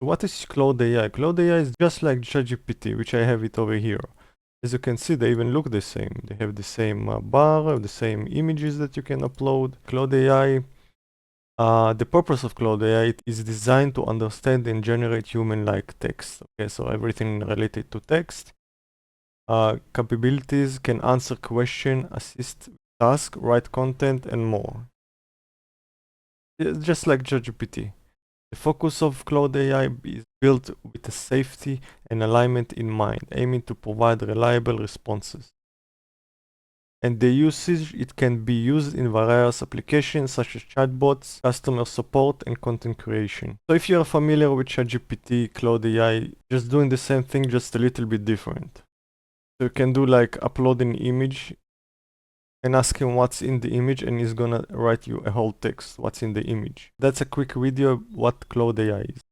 What is Claude AI? Claude AI is just like ChatGPT, which I have it over here. As you can see, they even look the same. They have the same bar, the same images that you can upload. Claude AI, the purpose of Claude AI is designed to understand and generate human-like text. Okay, so everything related to text. Capabilities can answer questions, assist tasks, write content, and more. It's just like ChatGPT. The focus of Claude AI is built with a safety and alignment in mind, aiming to provide reliable responses. And the usage, it can be used in various applications such as chatbots, customer support, and content creation. So if you're familiar with ChatGPT, Claude AI, just doing the same thing, just a little bit different. So you can do like upload an image and ask him what's in the image, and he's gonna write you a whole text, what's in the image. That's a quick video what Claude AI is.